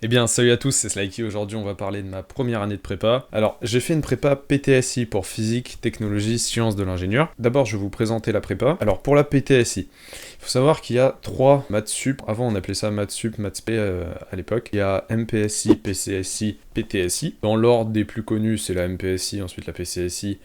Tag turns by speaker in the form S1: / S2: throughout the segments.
S1: Eh bien, salut à tous, c'est Slacky. Aujourd'hui, on va parler de ma première année de prépa. Alors, j'ai fait une prépa PTSI pour physique, technologie, sciences de l'ingénieur. D'abord, je vais vous présenter la prépa. Alors, pour la PTSI, il faut savoir qu'il y a trois maths sup. Avant, on appelait ça maths sup, maths p à l'époque. Il y a MPSI, PCSI, PTSI. Dans l'ordre des plus connus, c'est la MPSI, ensuite la PCSI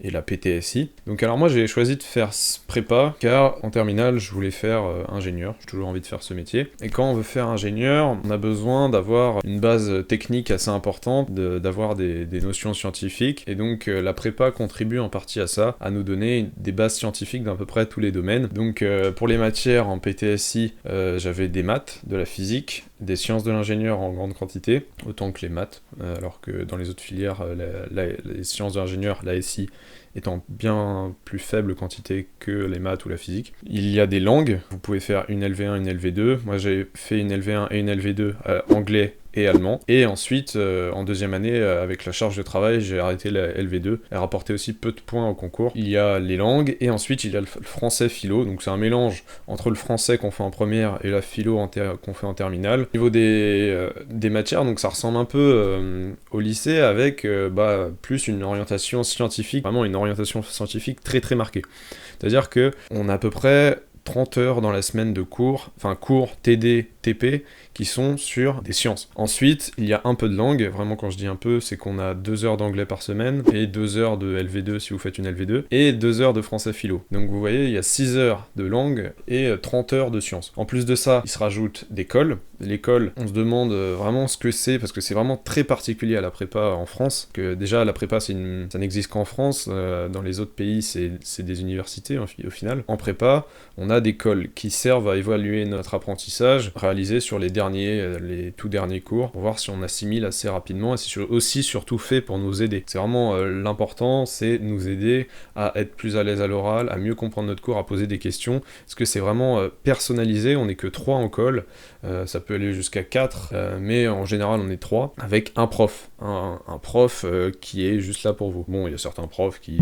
S1: et la PTSI. Donc alors moi j'ai choisi de faire prépa car en terminale je voulais faire ingénieur, j'ai toujours envie de faire ce métier. Et quand on veut faire ingénieur, on a besoin d'avoir une base technique assez importante, d'avoir des notions scientifiques. Et donc la prépa contribue en partie à ça, à nous donner des bases scientifiques d'à peu près tous les domaines. Donc pour les matières en PTSI, j'avais des maths, de la physique, des sciences de l'ingénieur en grande quantité, autant que les maths, alors que dans les autres filières, les sciences de l'ingénieur, la SI, étant bien plus faible quantité que les maths ou la physique. Il y a des langues, vous pouvez faire une LV1, une LV2, moi j'ai fait une LV1 et une LV2 anglais et allemand. Et ensuite, en deuxième année, avec la charge de travail, j'ai arrêté la LV2. Elle rapportait aussi peu de points au concours. Il y a les langues, et ensuite il y a le français philo. Donc c'est un mélange entre le français qu'on fait en première et la philo qu'on fait en terminale. Au niveau des matières, donc ça ressemble un peu au lycée, avec plus une orientation scientifique, vraiment une orientation scientifique très très marquée. C'est-à-dire que on a à peu près 30 heures dans la semaine de cours, enfin cours TD, TP, qui sont sur des sciences. Ensuite, il y a un peu de langue, vraiment quand je dis un peu, c'est qu'on a 2 heures d'anglais par semaine, et 2 heures de LV2 si vous faites une LV2, et 2 heures de français philo. Donc vous voyez, il y a 6 heures de langue et 30 heures de sciences. En plus de ça, il se rajoute des cols. L'école, on se demande vraiment ce que c'est, parce que c'est vraiment très particulier à la prépa en France, que déjà la prépa ça n'existe qu'en France, dans les autres pays c'est des universités au final. En prépa, on a des cols qui servent à évaluer notre apprentissage, réalisé sur les tout derniers cours, pour voir si on assimile assez rapidement, et c'est aussi surtout fait pour nous aider. C'est vraiment l'important, c'est nous aider à être plus à l'aise à l'oral, à mieux comprendre notre cours, à poser des questions, parce que c'est vraiment personnalisé, on n'est que 3 en col, ça peut aller jusqu'à 4, mais en général on est 3, avec un prof, un prof qui est juste là pour vous. Bon, il y a certains profs qui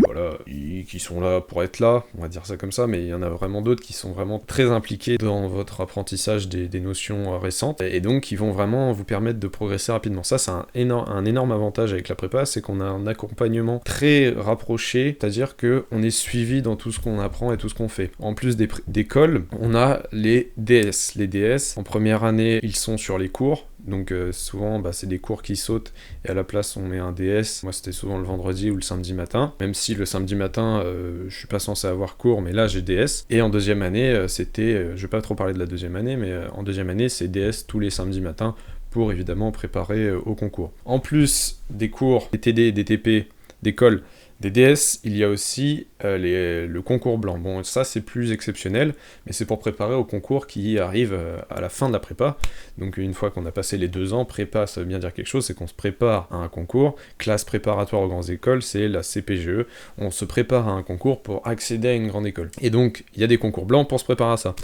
S1: sont là pour être là, on va dire ça comme ça, mais il y en a vraiment d'autres qui sont vraiment très impliqués dans votre apprentissage des notions récentes, et donc qui vont vraiment vous permettre de progresser rapidement. Ça, c'est un énorme avantage avec la prépa, c'est qu'on a un accompagnement très rapproché, c'est-à-dire qu'on est suivi dans tout ce qu'on apprend et tout ce qu'on fait. En plus des cols, on a les DS. Les DS, en première année, ils sont sur les cours, donc souvent c'est des cours qui sautent et à la place on met un DS. Moi c'était souvent le vendredi ou le samedi matin, même si le samedi matin je suis pas censé avoir cours, mais là j'ai DS. Et en deuxième année je vais pas trop parler de la deuxième année, mais en deuxième année c'est DS tous les samedis matins pour évidemment préparer au concours. En plus des cours, des TD, des TP, des cols, des DS, il y a aussi le concours blanc. Bon, ça c'est plus exceptionnel, mais c'est pour préparer au concours qui arrive à la fin de la prépa. Donc une fois qu'on a passé les 2 ans, prépa ça veut bien dire quelque chose, c'est qu'on se prépare à un concours. Classe préparatoire aux grandes écoles, c'est la CPGE. On se prépare à un concours pour accéder à une grande école. Et donc il y a des concours blancs pour se préparer à ça.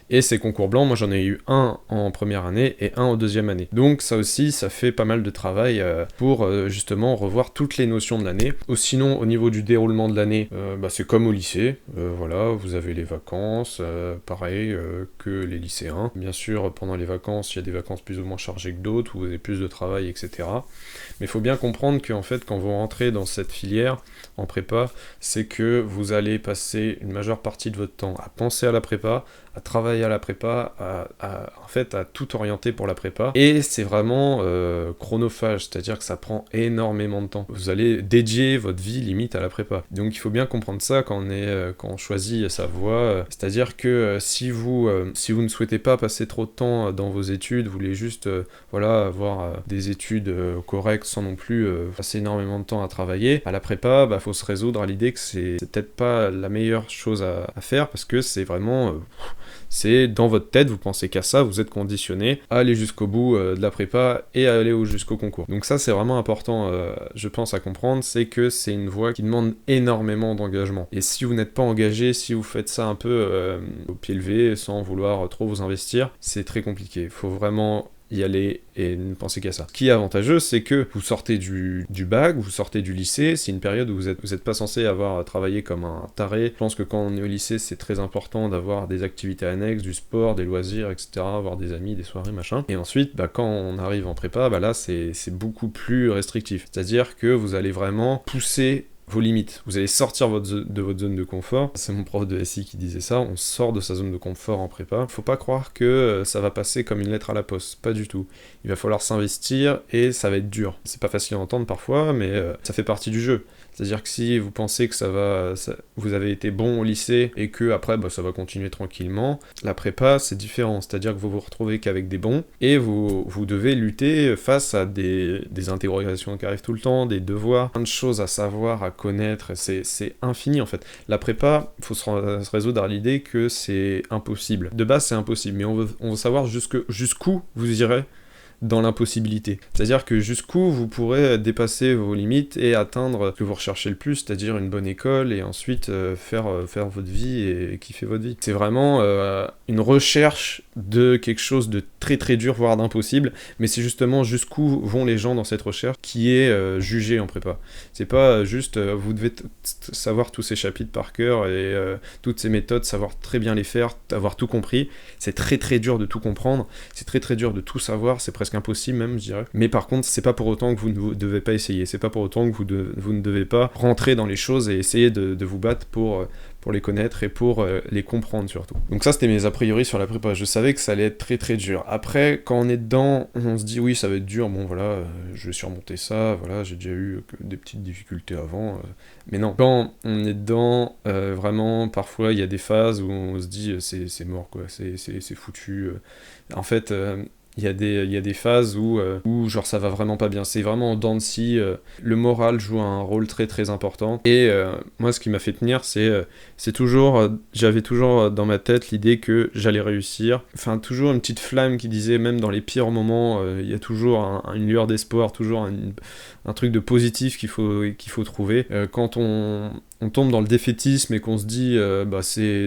S1: Et ces concours blancs, moi j'en ai eu un en première année et un en deuxième année. Donc ça aussi, ça fait pas mal de travail pour justement revoir toutes les notions de l'année. Sinon, au niveau du déroulement de l'année, c'est comme au lycée, voilà, vous avez les vacances, pareil que les lycéens. Bien sûr, pendant les vacances, il y a des vacances plus ou moins chargées que d'autres, où vous avez plus de travail, etc. Mais il faut bien comprendre qu'en fait, quand vous rentrez dans cette filière, en prépa, c'est que vous allez passer une majeure partie de votre temps à penser à la prépa, à travailler à la prépa, à tout orienter pour la prépa. Et c'est vraiment chronophage, c'est-à-dire que ça prend énormément de temps. Vous allez dédier votre vie limite à la prépa. Donc il faut bien comprendre ça quand on choisit sa voie. C'est-à-dire que si vous ne souhaitez pas passer trop de temps dans vos études, vous voulez juste avoir des études correctes sans non plus passer énormément de temps à travailler, à la prépa, faut se résoudre à l'idée que c'est peut-être pas la meilleure chose à faire, parce que c'est vraiment... c'est dans votre tête, vous pensez qu'à ça, vous êtes conditionné à aller jusqu'au bout de la prépa et à aller jusqu'au concours. Donc ça c'est vraiment important, je pense, à comprendre, c'est que c'est une voie qui demande énormément d'engagement. Et si vous n'êtes pas engagé, si vous faites ça un peu au pied levé, sans vouloir trop vous investir, c'est très compliqué. Il faut vraiment y aller et ne penser qu'à ça. Ce qui est avantageux, c'est que vous sortez du bac, vous sortez du lycée, c'est une période où vous êtes pas censé avoir travaillé comme un taré. Je pense que quand on est au lycée, c'est très important d'avoir des activités annexes, du sport, des loisirs, etc., avoir des amis, des soirées, machin. Et ensuite, quand on arrive en prépa, là, c'est beaucoup plus restrictif. C'est-à-dire que vous allez vraiment pousser vos limites. Vous allez sortir de votre zone de confort. C'est mon prof de SI qui disait ça, on sort de sa zone de confort en prépa. Faut pas croire que ça va passer comme une lettre à la poste, pas du tout. Il va falloir s'investir et ça va être dur. C'est pas facile à entendre parfois, mais ça fait partie du jeu. C'est-à-dire que si vous pensez que vous avez été bon au lycée et que après ça va continuer tranquillement, la prépa c'est différent. C'est-à-dire que vous vous retrouvez qu'avec des bons et vous devez lutter face à des interrogations qui arrivent tout le temps, des devoirs, plein de choses à savoir, à connaître. C'est infini en fait. La prépa, il faut se résoudre à l'idée que c'est impossible. De base c'est impossible, mais on veut savoir jusqu'où vous irez dans l'impossibilité. C'est-à-dire que jusqu'où vous pourrez dépasser vos limites et atteindre ce que vous recherchez le plus, c'est-à-dire une bonne école et ensuite faire votre vie et kiffer votre vie. C'est vraiment une recherche de quelque chose de très très dur, voire d'impossible, mais c'est justement jusqu'où vont les gens dans cette recherche qui est jugée en prépa. C'est pas juste vous devez savoir tous ces chapitres par cœur et toutes ces méthodes, savoir très bien les faire, avoir tout compris. C'est très très dur de tout comprendre, c'est très très dur de tout savoir, c'est presque impossible même, je dirais. Mais par contre, c'est pas pour autant que vous ne devez pas essayer, c'est pas pour autant que vous ne devez pas rentrer dans les choses et essayer de vous battre pour les connaître et pour les comprendre surtout. Donc ça, c'était mes a priori sur la prépa. Je savais que ça allait être très très dur. Après, quand on est dedans, on se dit oui, ça va être dur, bon voilà, je vais surmonter ça, voilà, j'ai déjà eu des petites difficultés avant, mais non. Quand on est dedans, vraiment, parfois, il y a des phases où on se dit c'est mort, quoi, c'est foutu. En fait... il y a des phases où genre ça va vraiment pas bien, c'est vraiment en dents de scie, le moral joue un rôle très très important, et moi ce qui m'a fait tenir c'est toujours, j'avais toujours dans ma tête l'idée que j'allais réussir, enfin toujours une petite flamme qui disait même dans les pires moments, il y a toujours une lueur d'espoir, toujours un truc de positif qu'il faut trouver. Quand on tombe dans le défaitisme et qu'on se dit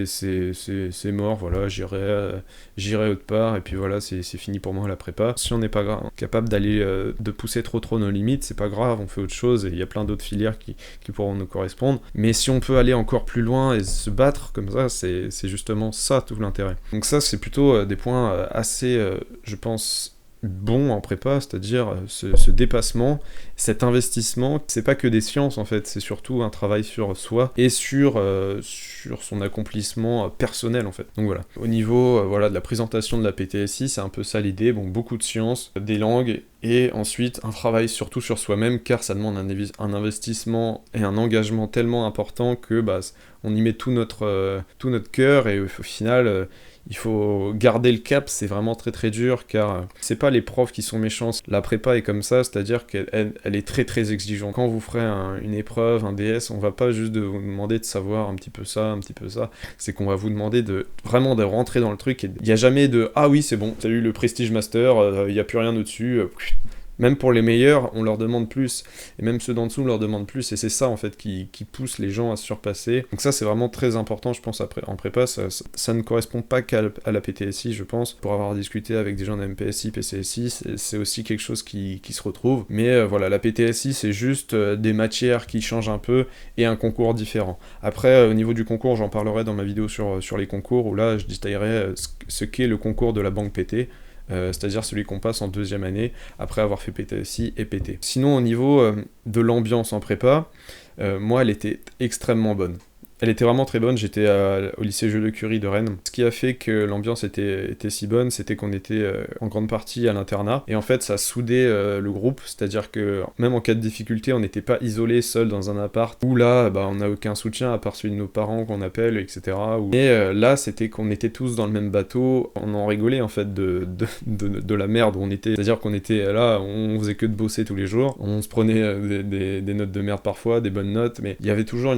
S1: c'est mort, voilà, j'irai autre part et puis voilà, c'est fini pour moi la prépa. Si on n'est pas capable d'aller de pousser trop nos limites, c'est pas grave, on fait autre chose et il y a plein d'autres filières qui pourront nous correspondre. Mais si on peut aller encore plus loin et se battre comme ça, c'est justement ça tout l'intérêt. Donc ça c'est plutôt des points assez, je pense, bon en prépa, c'est-à-dire ce dépassement, cet investissement. C'est pas que des sciences en fait, c'est surtout un travail sur soi et sur son accomplissement personnel en fait. Donc voilà. Au niveau de la présentation de la PTSI, c'est un peu ça l'idée. Bon, beaucoup de sciences, des langues et ensuite un travail surtout sur soi-même, car ça demande un investissement et un engagement tellement important que on y met tout notre cœur et au final il faut garder le cap, c'est vraiment très très dur, car c'est pas les profs qui sont méchants, la prépa est comme ça, c'est-à-dire qu'elle est très très exigeante. Quand vous ferez une épreuve, un DS, on va pas juste vous demander de savoir un petit peu ça, c'est qu'on va vous demander vraiment de rentrer dans le truc, et il n'y a jamais de « Ah oui, c'est bon, t'as eu le Prestige Master, il n'y a plus rien au-dessus », même pour les meilleurs, on leur demande plus, et même ceux d'en dessous, on leur demande plus, et c'est ça en fait qui pousse les gens à se surpasser. Donc ça c'est vraiment très important, je pense, en prépa, ça ne correspond pas qu'à la PTSI, je pense. Pour avoir discuté avec des gens de MPSI, PCSI, c'est aussi quelque chose qui se retrouve. Mais voilà, la PTSI c'est juste des matières qui changent un peu, et un concours différent. Après, au niveau du concours, j'en parlerai dans ma vidéo sur les concours, où là je détaillerai ce qu'est le concours de la banque PT. C'est-à-dire celui qu'on passe en deuxième année après avoir fait PTSI et PT. Sinon au niveau de l'ambiance en prépa, moi elle était extrêmement bonne. Elle était vraiment très bonne, j'étais au lycée Jules de Curie de Rennes. Ce qui a fait que l'ambiance était si bonne, c'était qu'on était en grande partie à l'internat. Et en fait, ça soudait le groupe, c'est-à-dire que même en cas de difficulté, on n'était pas isolé seul dans un appart, où là, on n'a aucun soutien à part celui de nos parents qu'on appelle, etc. Et là, c'était qu'on était tous dans le même bateau, on en rigolait en fait de la merde où on était. C'est-à-dire qu'on était là, on faisait que de bosser tous les jours, on se prenait des notes de merde parfois, des bonnes notes, mais il y avait toujours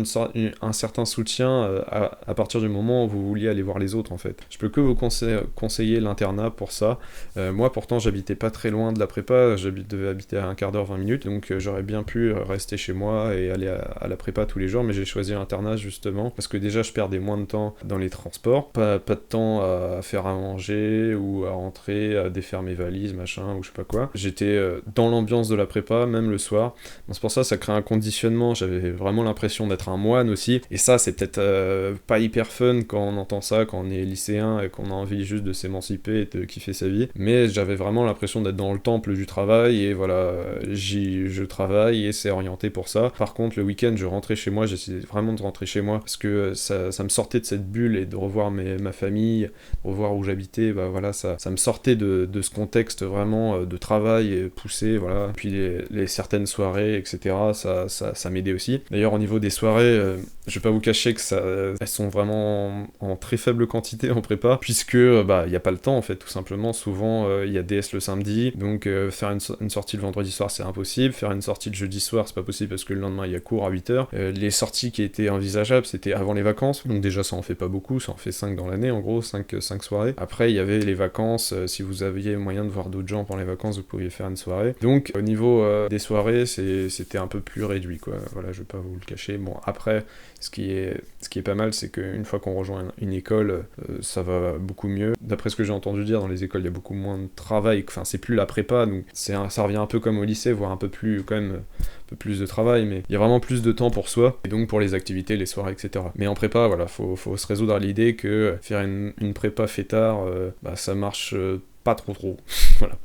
S1: un certain soutien à partir du moment où vous vouliez aller voir les autres en fait. Je peux que vous conseiller l'internat pour ça. Moi pourtant j'habitais pas très loin de la prépa, devais habiter à un quart d'heure, 20 minutes, donc j'aurais bien pu rester chez moi et aller à la prépa tous les jours, mais j'ai choisi l'internat justement parce que déjà je perdais moins de temps dans les transports, pas de temps à faire à manger ou à rentrer, à défaire mes valises, machin, ou je sais pas quoi. J'étais dans l'ambiance de la prépa, même le soir. Donc c'est pour ça crée un conditionnement, j'avais vraiment l'impression d'être un moine aussi, et ça c'est peut-être pas hyper fun quand on entend ça, quand on est lycéen et qu'on a envie juste de s'émanciper et de kiffer sa vie, mais j'avais vraiment l'impression d'être dans le temple du travail, et voilà, je travaille et c'est orienté pour ça. Par contre le week-end je rentrais chez moi, j'essayais vraiment de rentrer chez moi, parce que ça me sortait de cette bulle, et de revoir ma famille, revoir où j'habitais, bah voilà, ça me sortait de ce contexte vraiment de travail poussé, voilà. Puis les certaines soirées, etc., ça m'aidait aussi. D'ailleurs, au niveau des soirées, je vais pas vous cacher que elles sont vraiment en très faible quantité en prépa, puisque bah il y a pas le temps en fait, tout simplement. Souvent il y a DS le samedi, donc faire une sortie le vendredi soir c'est impossible, faire une sortie le jeudi soir c'est pas possible parce que le lendemain il y a cours à 8h. Les sorties qui étaient envisageables c'était avant les vacances, donc déjà ça en fait pas beaucoup, ça en fait 5 dans l'année en gros, 5 soirées. Après il y avait les vacances, si vous aviez moyen de voir d'autres gens pendant les vacances vous pouviez faire une soirée. Donc au niveau des soirées c'était un peu plus réduit quoi, voilà, je vais pas vous le cacher. Bon après ce qui est pas mal, c'est qu'une fois qu'on rejoint une école, ça va beaucoup mieux. D'après ce que j'ai entendu dire, dans les écoles, il y a beaucoup moins de travail, enfin c'est plus la prépa, donc ça revient un peu comme au lycée, voire un peu plus, quand même, un peu plus de travail, mais il y a vraiment plus de temps pour soi, et donc pour les activités, les soirées, etc. Mais en prépa, voilà, faut se résoudre à l'idée que faire une prépa fêtard, bah ça marche pas trop. Voilà.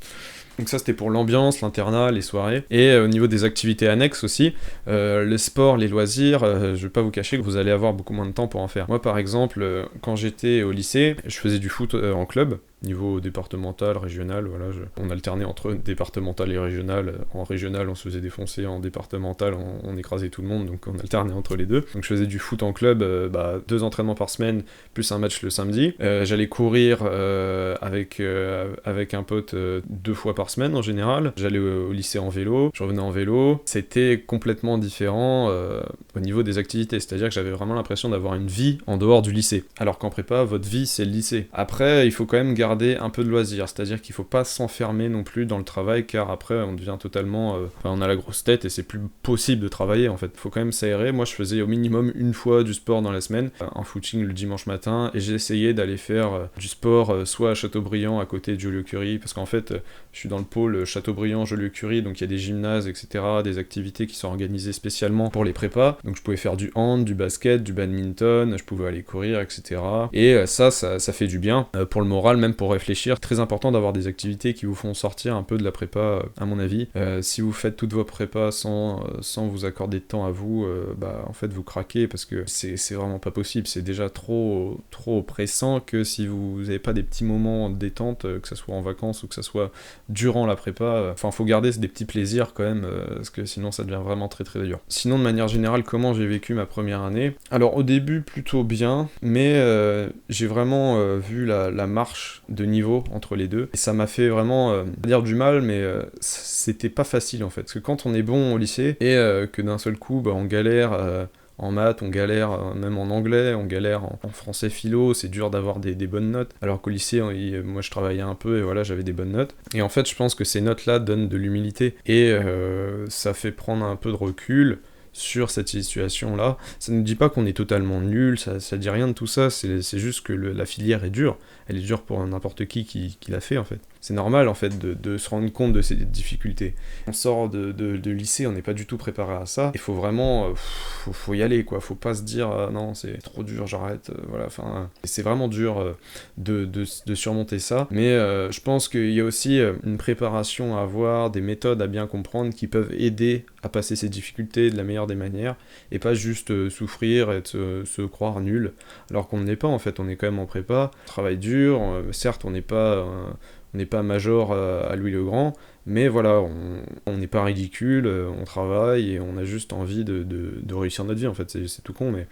S1: Donc ça c'était pour l'ambiance, l'internat, les soirées. Et au niveau des activités annexes aussi, le sport, les loisirs, je vais pas vous cacher que vous allez avoir beaucoup moins de temps pour en faire. Moi par exemple, quand j'étais au lycée, je faisais du foot en club, niveau départemental, régional, voilà, on alternait entre départemental et régional. En régional on se faisait défoncer, en départemental on écrasait tout le monde, donc on alternait entre les deux. Donc je faisais du foot en club, 2 entraînements par semaine, plus un match le samedi. J'allais courir avec un pote 2 fois par semaine en général. J'allais au lycée en vélo, je revenais en vélo. C'était complètement différent au niveau des activités, c'est-à-dire que j'avais vraiment l'impression d'avoir une vie en dehors du lycée. Alors qu'en prépa, votre vie c'est le lycée. Après, il faut quand même garder un peu de loisir, c'est-à-dire qu'il faut pas s'enfermer non plus dans le travail, car après on devient totalement... on a la grosse tête et c'est plus possible de travailler en fait. Il faut quand même s'aérer. Moi je faisais au minimum une fois du sport dans la semaine, un footing le dimanche matin, et j'ai essayé d'aller faire du sport soit à Châteaubriand à côté de Joliot-Curie, parce qu'en fait je suis dans le pôle Châteaubriand, Joliot-Curie, donc il y a des gymnases, etc., des activités qui sont organisées spécialement pour les prépas, donc je pouvais faire du hand, du basket, du badminton, je pouvais aller courir, etc. Et ça fait du bien pour le moral, même pour réfléchir. Très important d'avoir des activités qui vous font sortir un peu de la prépa, à mon avis. Si vous faites toutes vos prépas sans vous accorder de temps à vous, en fait vous craquez, parce que c'est vraiment pas possible, c'est déjà trop oppressant, que si vous n'avez pas des petits moments de détente, que ça soit en vacances ou que ça soit durant la prépa, faut garder des petits plaisirs quand même, parce que sinon ça devient vraiment très très dur. Sinon de manière générale, comment j'ai vécu ma première année? Alors au début plutôt bien, mais j'ai vraiment vu la marche de niveau entre les deux, et ça m'a fait vraiment dire du mal, mais c'était pas facile en fait, parce que quand on est bon au lycée, et que d'un seul coup on galère en maths, on galère même en anglais, on galère en français philo, c'est dur d'avoir des bonnes notes, alors qu'au lycée, moi je travaillais un peu et voilà, j'avais des bonnes notes. Et en fait, je pense que ces notes-là donnent de l'humilité, et ça fait prendre un peu de recul sur cette situation-là. Ça ne dit pas qu'on est totalement nul, ça dit rien de tout ça, c'est juste que la filière est dure, elle est dure pour n'importe qui l'a fait en fait. C'est normal en fait de se rendre compte de ces difficultés. On sort de lycée, on n'est pas du tout préparé à ça, il faut vraiment, faut y aller quoi, faut pas se dire non c'est trop dur, j'arrête, voilà, enfin, c'est vraiment dur de surmonter ça, mais je pense qu'il y a aussi une préparation à avoir, des méthodes à bien comprendre qui peuvent aider à passer ces difficultés de la meilleure des manières, et pas juste souffrir et se croire nul, alors qu'on ne l'est pas en fait, on est quand même en prépa, on travaille dur, certes on n'est pas major à Louis le Grand, mais voilà, on n'est pas ridicule, on travaille et on a juste envie de réussir notre vie, en fait, c'est tout con, mais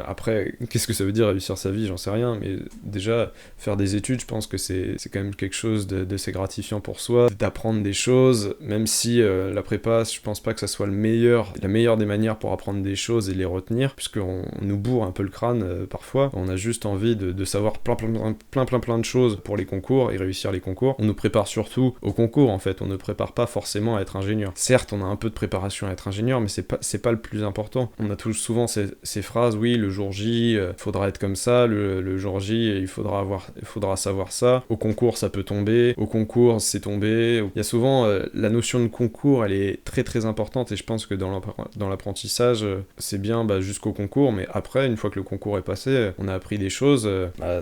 S1: après, qu'est-ce que ça veut dire réussir sa vie, j'en sais rien, mais déjà, faire des études, je pense que c'est quand même quelque chose d'assez gratifiant pour soi, d'apprendre des choses, même si la prépa, je pense pas que ça soit la meilleure des manières pour apprendre des choses et les retenir, puisqu'on nous bourre un peu le crâne parfois, on a juste envie de savoir plein de choses pour les concours et réussir les concours. On nous prépare surtout au concours, en fait, on ne prépare pas forcément à être ingénieur. Certes, on a un peu de préparation à être ingénieur, mais c'est pas le plus important. On a souvent ces phrases, oui, le jour J, il faudra être comme ça, le jour J, il faudra savoir ça, au concours, ça peut tomber, au concours, c'est tombé. Il y a souvent, la notion de concours, elle est très très importante, et je pense que dans l'apprentissage, c'est bien jusqu'au concours, mais après, une fois que le concours est passé, on a appris des choses,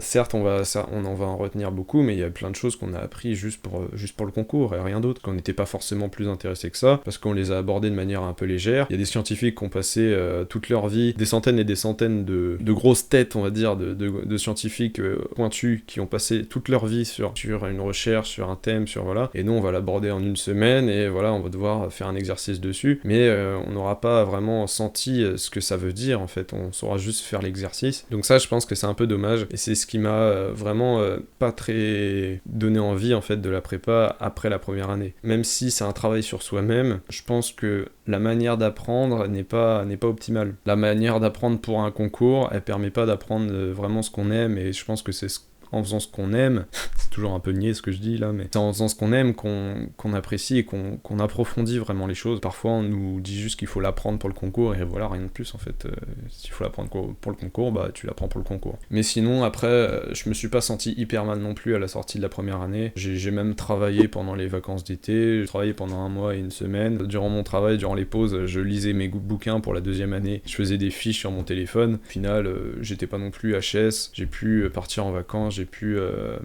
S1: certes, on en va en retenir beaucoup, mais il y a plein de choses qu'on a appris juste pour le concours, et rien d'autre, qu'on n'était pas forcément plus intéressé que ça, parce qu'on les a abordés de manière un peu légère. Il y a des scientifiques qui ont passé toute leur vie, des centaines et des centaines de grosses têtes, on va dire, de scientifiques pointus, qui ont passé toute leur vie sur une recherche, sur un thème, voilà, et nous on va l'aborder en une semaine, et voilà, on va devoir faire un exercice dessus, mais on n'aura pas vraiment senti ce que ça veut dire, en fait, on saura juste faire l'exercice. Donc ça, je pense que c'est un peu dommage, et c'est ce qui m'a vraiment pas très donné envie, en fait, de la prépa après la première année. Même si c'est un travail sur soi-même, je pense que la manière d'apprendre n'est pas optimale. La manière d'apprendre pour un concours, elle permet pas d'apprendre vraiment ce qu'on aime, et je pense que c'est en faisant ce qu'on aime, c'est toujours un peu niais ce que je dis là, mais c'est en faisant ce qu'on aime qu'on apprécie et qu'on approfondit vraiment les choses. Parfois on nous dit juste qu'il faut l'apprendre pour le concours, et voilà, rien de plus en fait. S'il faut l'apprendre pour le concours, tu l'apprends pour le concours. Mais sinon, après, je me suis pas senti hyper mal non plus à la sortie de la première année. J'ai même travaillé pendant les vacances d'été, j'ai travaillé pendant 1 mois et 1 semaine. Durant mon travail, durant les pauses, je lisais mes bouquins pour la 2e année, je faisais des fiches sur mon téléphone. Au final, j'étais pas non plus HS, j'ai pu partir en vacances, j'ai pu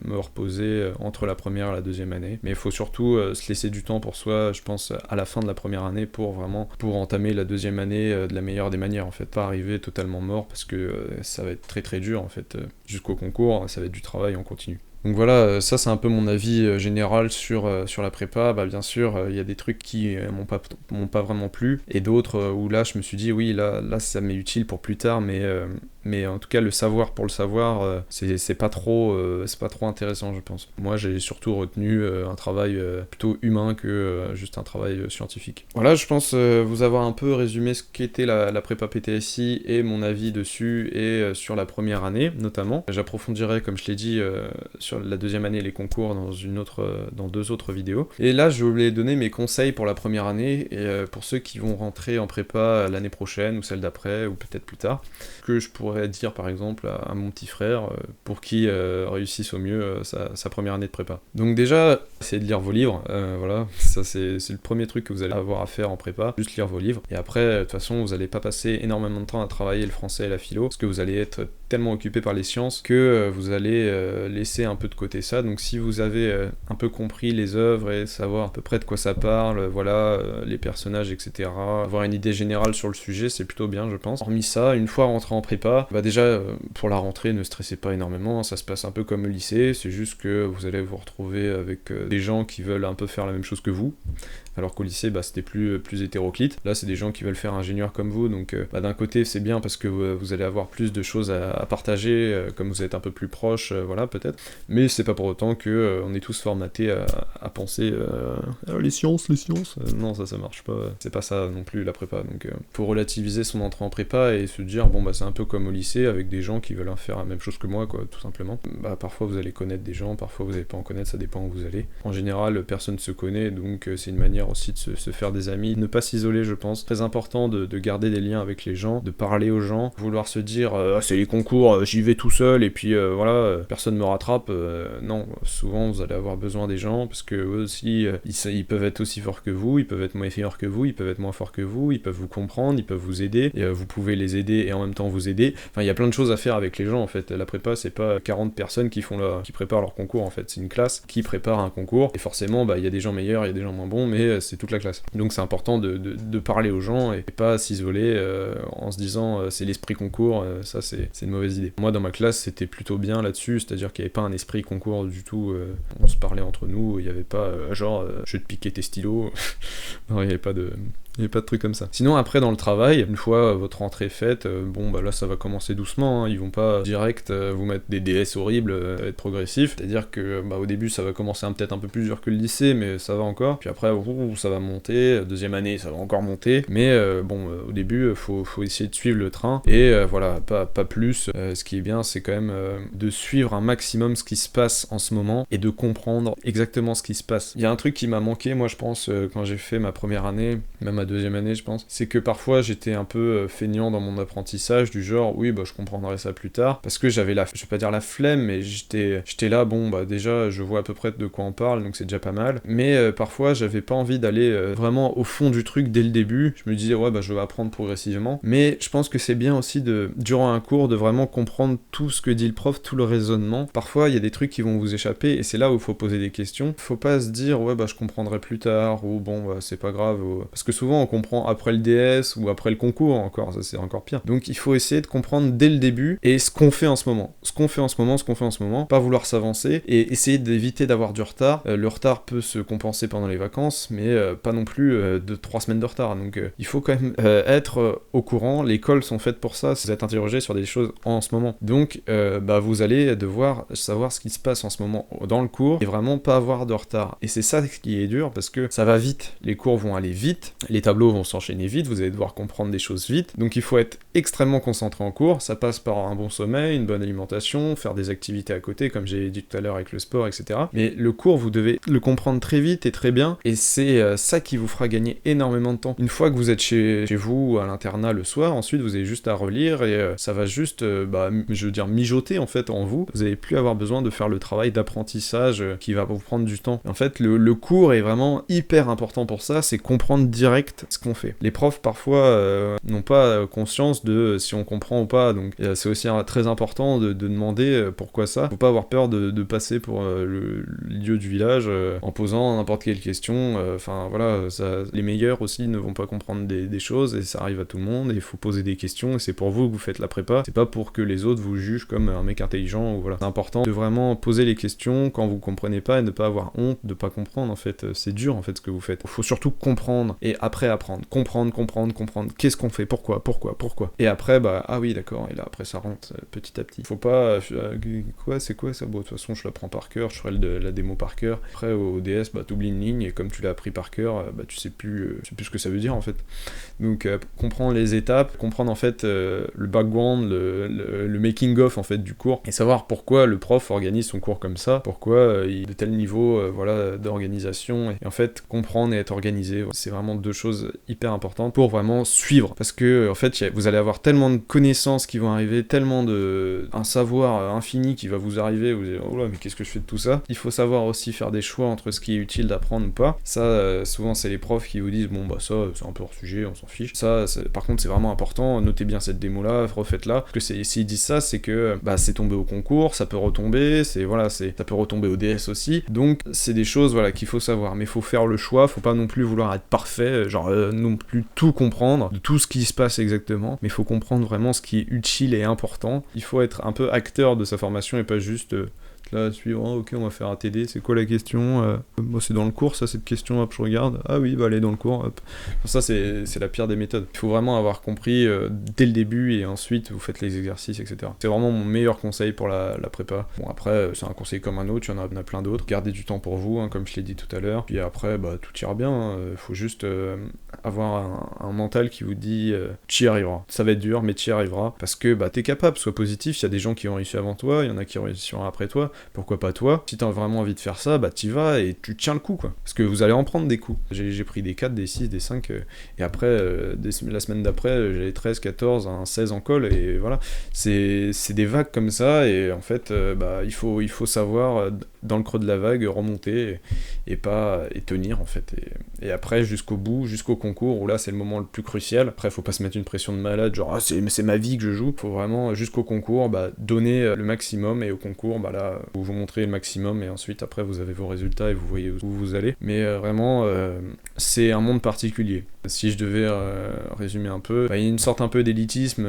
S1: me reposer entre la première et la 2e année. Mais il faut surtout se laisser du temps pour soi, je pense, à la fin de la première année pour entamer la 2e année de la meilleure des manières, en fait. Pas arriver totalement mort, parce que ça va être très très dur, en fait. Jusqu'au concours, ça va être du travail en continu. Donc voilà, ça c'est un peu mon avis général sur la prépa. Bien sûr, il y a des trucs qui m'ont pas vraiment plu, et d'autres où là je me suis dit oui, là ça m'est utile pour plus tard, mais en tout cas le savoir pour le savoir, c'est pas trop intéressant, je pense. Moi j'ai surtout retenu un travail plutôt humain que juste un travail scientifique. Voilà, je pense vous avoir un peu résumé ce qu'était la prépa PTSI et mon avis dessus, et sur la première année notamment. J'approfondirai, comme je l'ai dit, sur la 2e année, les concours dans 2 autres vidéos. Et là, je voulais donner mes conseils pour la première année, et pour ceux qui vont rentrer en prépa l'année prochaine, ou celle d'après, ou peut-être plus tard, que je pourrais dire par exemple à mon petit frère, pour qu'il réussisse au mieux sa première année de prépa. Donc déjà, essayez de lire vos livres, voilà, ça c'est le premier truc que vous allez avoir à faire en prépa, juste lire vos livres, et après, de toute façon, vous allez pas passer énormément de temps à travailler le français et la philo, parce que vous allez être tellement occupé par les sciences que vous allez laisser un peu de côté ça. Donc si vous avez un peu compris les œuvres et savoir à peu près de quoi ça parle, voilà, les personnages, etc., avoir une idée générale sur le sujet, c'est plutôt bien, je pense. Hormis ça, une fois rentré en prépa, déjà pour la rentrée, ne stressez pas énormément, ça se passe un peu comme au lycée, c'est juste que vous allez vous retrouver avec des gens qui veulent un peu faire la même chose que vous, alors qu'au lycée, c'était plus hétéroclite. Là, c'est des gens qui veulent faire ingénieur comme vous, donc d'un côté, c'est bien parce que vous allez avoir plus de choses à partager, comme vous êtes un peu plus proche, voilà, peut-être. Mais c'est pas pour autant que on est tous formatés à penser les sciences. Non, ça marche pas. C'est pas ça non plus, la prépa. Donc, faut relativiser son entrée en prépa et se dire, bon, c'est un peu comme au lycée, avec des gens qui veulent faire la même chose que moi, quoi, tout simplement. Parfois, vous allez connaître des gens, parfois, vous allez pas en connaître, ça dépend où vous allez. En général, personne se connaît, donc c'est une manière aussi de se faire des amis, ne pas s'isoler, je pense. Très important de garder des liens avec les gens, de parler aux gens, vouloir se dire c'est les concours, j'y vais tout seul et puis voilà, personne me rattrape. Non, souvent vous allez avoir besoin des gens, parce que eux aussi ils peuvent être aussi forts que vous, ils peuvent être moins forts que vous, ils peuvent être moins forts que vous, ils peuvent vous comprendre, ils peuvent vous aider, et vous pouvez les aider et en même temps vous aider. Enfin, il y a plein de choses à faire avec les gens, en fait. La prépa, c'est pas 40 personnes qui préparent leur concours, en fait. C'est une classe qui prépare un concours, et forcément il y a des gens meilleurs, il y a des gens moins bons, mais c'est toute la classe. Donc c'est important de parler aux gens et pas s'isoler en se disant c'est l'esprit concours, ça c'est une mauvaise idée. Moi, dans ma classe, c'était plutôt bien là-dessus, c'est-à-dire qu'il n'y avait pas un esprit concours du tout, on se parlait entre nous, il n'y avait pas je vais te piquer tes stylos, non, il n'y avait pas de... Il n'y a pas de truc comme ça. Sinon, après, dans le travail, une fois votre rentrée faite, là, ça va commencer doucement, hein. Ils vont pas direct vous mettre des DS horribles, ça va être progressif. C'est-à-dire que, au début, ça va commencer peut-être un peu plus dur que le lycée, mais ça va encore. Puis après, ça va monter. Deuxième année, ça va encore monter. Mais au début, faut essayer de suivre le train. Et voilà, pas plus. Ce qui est bien, c'est quand même de suivre un maximum ce qui se passe en ce moment et de comprendre exactement ce qui se passe. Il y a un truc qui m'a manqué, moi, je pense, quand j'ai fait ma première année, même ma deuxième année, je pense, c'est que parfois j'étais un peu feignant dans mon apprentissage, du genre oui je comprendrai ça plus tard, parce que j'avais je vais pas dire la flemme, mais j'étais là, déjà je vois à peu près de quoi on parle, donc c'est déjà pas mal, mais parfois j'avais pas envie d'aller vraiment au fond du truc dès le début. Je me disais je vais apprendre progressivement, mais je pense que c'est bien aussi durant un cours, de vraiment comprendre tout ce que dit le prof, tout le raisonnement. Parfois il y a des trucs qui vont vous échapper, et c'est là où il faut poser des questions. Faut pas se dire je comprendrai plus tard, ou c'est pas grave, parce que souvent on comprend après le DS ou après le concours encore, ça c'est encore pire. Donc il faut essayer de comprendre dès le début, et ce qu'on fait en ce moment, pas vouloir s'avancer, et essayer d'éviter d'avoir du retard. Le retard peut se compenser pendant les vacances, mais pas non plus de 3 semaines de retard. Donc il faut quand même être au courant, les calls sont faites pour ça, vous êtes interrogé sur des choses en ce moment. Donc vous allez devoir savoir ce qui se passe en ce moment dans le cours, et vraiment pas avoir de retard. Et c'est ça qui est dur, parce que ça va vite, les cours vont aller vite, les tableaux vont s'enchaîner vite, vous allez devoir comprendre des choses vite, donc il faut être extrêmement concentré en cours. Ça passe par un bon sommeil, une bonne alimentation, faire des activités à côté, comme j'ai dit tout à l'heure avec le sport, etc. Mais le cours, vous devez le comprendre très vite et très bien, et c'est ça qui vous fera gagner énormément de temps. Une fois que vous êtes chez vous, à l'internat le soir, ensuite vous avez juste à relire, et ça va juste, mijoter en fait en vous. Vous n'allez plus avoir besoin de faire le travail d'apprentissage qui va vous prendre du temps. En fait, le cours est vraiment hyper important pour ça, c'est comprendre direct ce qu'on fait. Les profs parfois n'ont pas conscience de si on comprend ou pas, donc c'est aussi très important de demander pourquoi ça. Faut pas avoir peur de passer pour l'idiot du village en posant n'importe quelle question. Les meilleurs aussi ne vont pas comprendre des choses, et ça arrive à tout le monde, et il faut poser des questions, et c'est pour vous que vous faites la prépa, c'est pas pour que les autres vous jugent comme un mec intelligent, ou voilà. C'est important de vraiment poser les questions quand vous comprenez pas, et ne pas avoir honte de pas comprendre. En fait, c'est dur en fait ce que vous faites. Faut surtout comprendre, et après apprendre. Comprendre, qu'est-ce qu'on fait, pourquoi, et après ah oui d'accord, et là après ça rentre petit à petit. Faut pas c'est quoi ça, de toute façon je la prends par cœur, je ferai la démo par cœur. Après au DS t'oublies une ligne, et comme tu l'as appris par cœur, tu sais plus ce que ça veut dire en fait. Donc comprendre les étapes, comprendre en fait le background, le making of en fait du cours, et savoir pourquoi le prof organise son cours comme ça, pourquoi il de tel niveau d'organisation, et en fait comprendre et être organisé, c'est vraiment deux choses hyper importantes pour vraiment suivre, parce que en fait vous allez avoir tellement de connaissances qui vont arriver, tellement un savoir infini qui va vous arriver, vous allez dire oh là mais qu'est-ce que je fais de tout ça. Il faut savoir aussi faire des choix entre ce qui est utile d'apprendre ou pas. Ça souvent c'est les profs qui vous disent ça c'est un peu hors sujet, on s'en fiche. Ça par contre c'est vraiment important, notez bien cette démo là, refaites-la, parce que s'ils disent ça, c'est que c'est tombé au concours, ça peut retomber, ça peut retomber au DS aussi, donc c'est des choses qu'il faut savoir, mais il faut faire le choix, faut pas non plus vouloir être parfait, non plus tout comprendre, de tout ce qui se passe exactement, mais il faut comprendre vraiment ce qui est utile et important. Il faut être un peu acteur de sa formation, et pas juste là suivant, ok on va faire un TD, c'est quoi la question, c'est dans le cours ça, cette question, hop je regarde, ah oui elle est dans le cours, hop. Ça c'est la pire des méthodes. Il faut vraiment avoir compris dès le début, et ensuite vous faites les exercices, etc. C'est vraiment mon meilleur conseil pour la prépa. Bon après c'est un conseil comme un autre, il y en a plein d'autres. Gardez du temps pour vous, comme je l'ai dit tout à l'heure, puis après tout ira bien, faut juste avoir un mental qui vous dit tu y arriveras. Ça va être dur mais tu y arriveras, parce que t'es capable, sois positif, il y a des gens qui ont réussi avant toi, il y en a qui réussiront après toi, pourquoi pas toi. Si t'as vraiment envie de faire ça, t'y vas et tu tiens le coup quoi, parce que vous allez en prendre des coups. J'ai pris des 4, des 6, des 5 et après la semaine d'après j'avais 13, 14, un 16 en colle, et voilà, c'est des vagues comme ça, et en fait il faut savoir dans le creux de la vague, remonter et tenir en fait. Et après, jusqu'au bout, jusqu'au concours, où là c'est le moment le plus crucial. Après, faut pas se mettre une pression de malade, genre ah, c'est ma vie que je joue. Faut vraiment, jusqu'au concours, donner le maximum, et au concours, là, vous montrez le maximum, et ensuite, après, vous avez vos résultats et vous voyez où vous allez. Mais vraiment, c'est un monde particulier. Si je devais résumer un peu, il y a une sorte un peu d'élitisme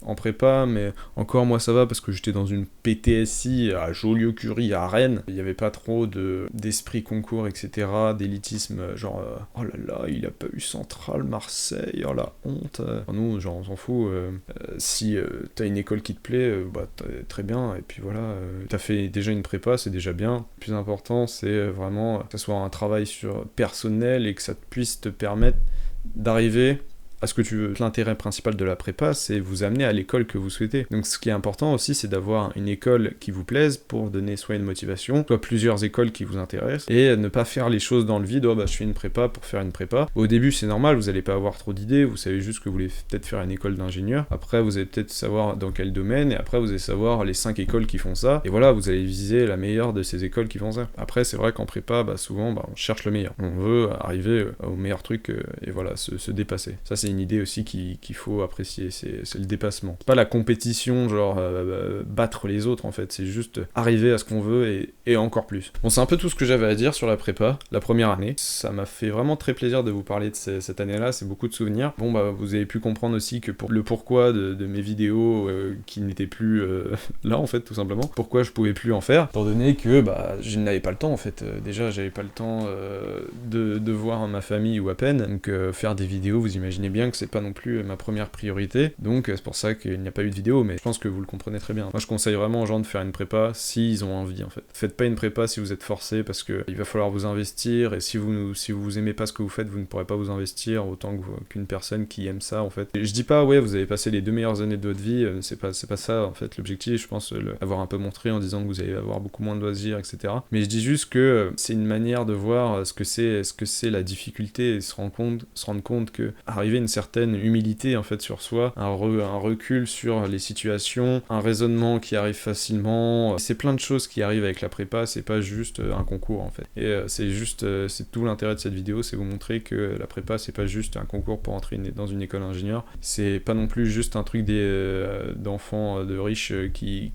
S1: en prépa, mais encore moi ça va parce que j'étais dans une PTSI à Jolieu-Curie, à Rennes. Il n'y avait pas trop d'esprit concours, etc., d'élitisme, genre oh là là, il a pas eu Centrale, Marseille, oh la honte. Nous, genre, on s'en fout. Si t'as une école qui te plaît, très bien, et puis voilà, t'as fait déjà une prépa, c'est déjà bien. Le plus important, c'est vraiment que ça soit un travail personnel et que ça puisse te permettre d'arriver à ce que tu veux. L'intérêt principal de la prépa, c'est vous amener à l'école que vous souhaitez. Donc ce qui est important aussi, c'est d'avoir une école qui vous plaise pour donner soit une motivation, soit plusieurs écoles qui vous intéressent, et ne pas faire les choses dans le vide, je fais une prépa pour faire une prépa. Au début, c'est normal, vous allez pas avoir trop d'idées, vous savez juste que vous voulez peut-être faire une école d'ingénieur, après vous allez peut-être savoir dans quel domaine, et après vous allez savoir les 5 écoles qui font ça, et voilà, vous allez viser la meilleure de ces écoles qui font ça. Après, c'est vrai qu'en prépa, souvent, on cherche le meilleur. On veut arriver au meilleur truc, et voilà, se dépasser. Ça, c'est une idée aussi qu'il faut apprécier, c'est le dépassement. C'est pas la compétition, genre battre les autres en fait, c'est juste arriver à ce qu'on veut et encore plus. Bon, c'est un peu tout ce que j'avais à dire sur la prépa, la première année. Ça m'a fait vraiment très plaisir de vous parler de cette année-là, c'est beaucoup de souvenirs. Bon, vous avez pu comprendre aussi que pour le pourquoi de mes vidéos qui n'étaient plus là en fait, tout simplement. Pourquoi je pouvais plus en faire, étant donné que je n'avais pas le temps en fait. Déjà, j'avais pas le temps de voir ma famille ou à peine, donc faire des vidéos, vous imaginez bien que c'est pas non plus ma première priorité, donc c'est pour ça qu'il n'y a pas eu de vidéo, mais je pense que vous le comprenez très bien. Moi je conseille vraiment aux gens de faire une prépa s'ils ont envie en fait. Faites pas une prépa si vous êtes forcé, parce que il va falloir vous investir, et si vous aimez pas ce que vous faites, vous ne pourrez pas vous investir autant qu'une personne qui aime ça en fait. Et je dis pas vous avez passé les 2 meilleures années de votre vie, c'est pas ça en fait l'objectif, je pense avoir un peu montré en disant que vous allez avoir beaucoup moins de loisirs, etc. Mais je dis juste que c'est une manière de voir ce que c'est la difficulté, et se rendre compte que arriver à une certaine humilité en fait sur soi, un recul sur les situations, un raisonnement qui arrive facilement, c'est plein de choses qui arrivent avec la prépa, c'est pas juste un concours en fait. Et c'est tout l'intérêt de cette vidéo, c'est vous montrer que la prépa c'est pas juste un concours pour entrer dans une école d'ingénieur, c'est pas non plus juste un truc d'enfants de riches qui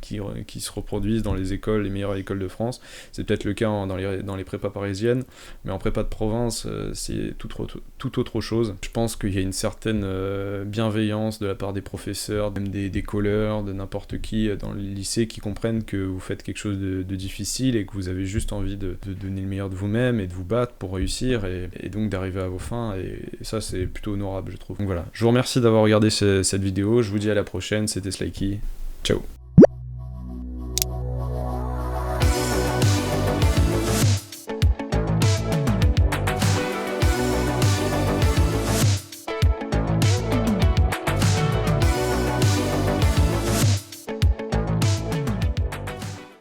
S1: se reproduisent dans les meilleures écoles de France. C'est peut-être le cas dans les prépas parisiennes, mais en prépa de province c'est tout autre chose. Je pense qu'il y a une certaine bienveillance de la part des professeurs, même des colleurs, de n'importe qui dans le lycée, qui comprennent que vous faites quelque chose de difficile et que vous avez juste envie de donner le meilleur de vous-même et de vous battre pour réussir et donc d'arriver à vos fins, et ça c'est plutôt honorable je trouve. Donc voilà, je vous remercie d'avoir regardé cette vidéo, je vous dis à la prochaine, c'était Slikey, ciao.